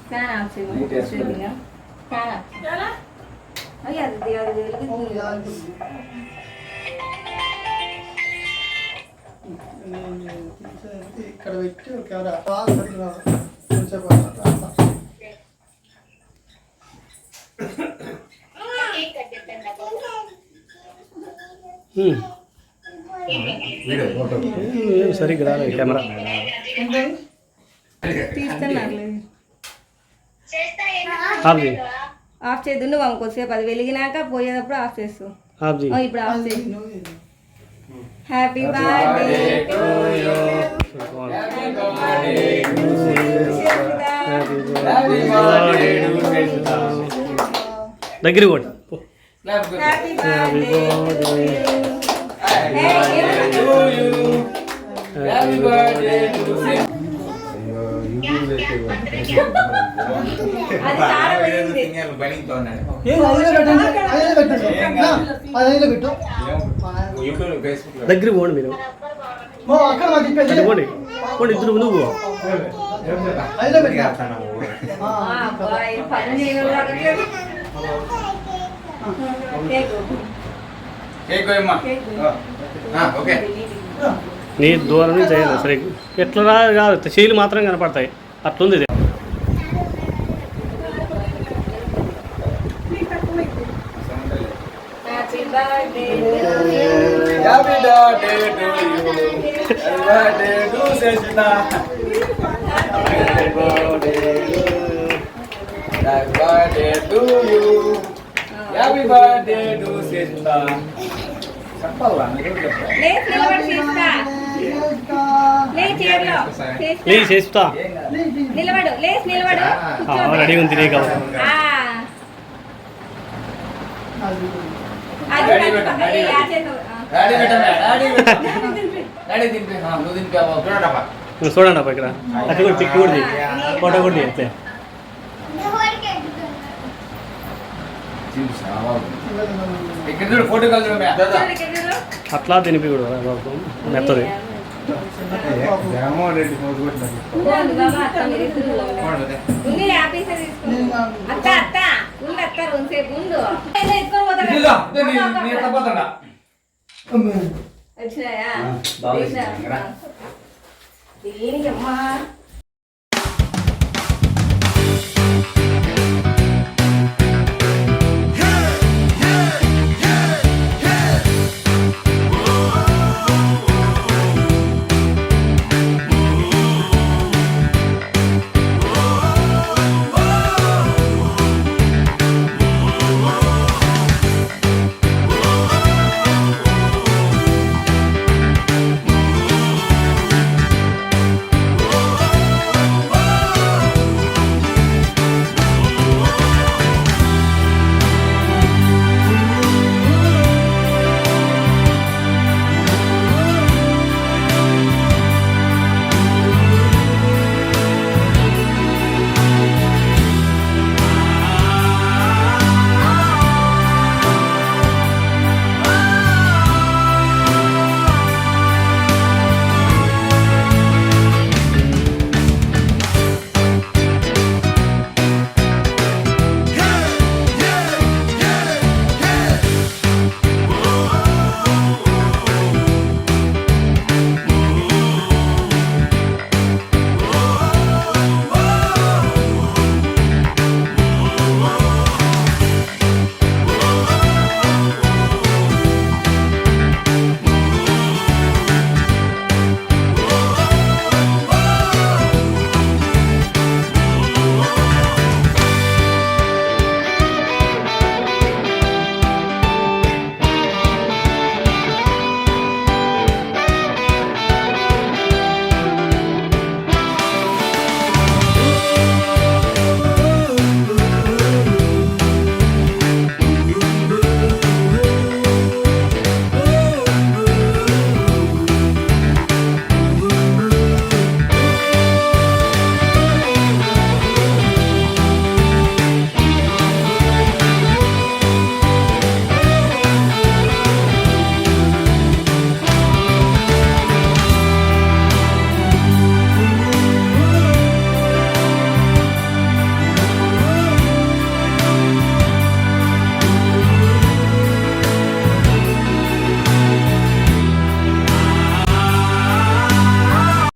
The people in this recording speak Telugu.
ఫ్యాన్ ఆఫ్ చేయండి. ఫ్యాన్ ఆఫ్ అయ్యి అది ఇక్కడ పెట్టి కెమెరా సరిగ్గా రాలేదు కెమెరా ఆఫ్ చేద్దు నువ్వు కొద్దిసేపు అది వెలిగినాక పోయేటప్పుడు ఆఫ్ చేస్తావు. ఇప్పుడు ఆఫ్ చేయి. Happy birthday to you. దగ్గర కూడా హ్యాపీ బర్త్డే దగ్గర పోండి మీరు పోండి పోండి ఇద్దరు నువ్వు నీ దూరం నుంచి చేయాలి సరే ఎట్లా కాదు చేతులు మాత్రం కనపడతాయి అట్లుంది ఇది. చేస్తా రెడీ ఉంది నీకు చూడండి అబ్బా ఇక్కడ అట్లా కూడా పిక్ కూడా ఫోటో కూడా అట్లే అట్లా తినిపి కూడా బాబు మెత్తది వచ్చినాయా దీనికి అమ్మా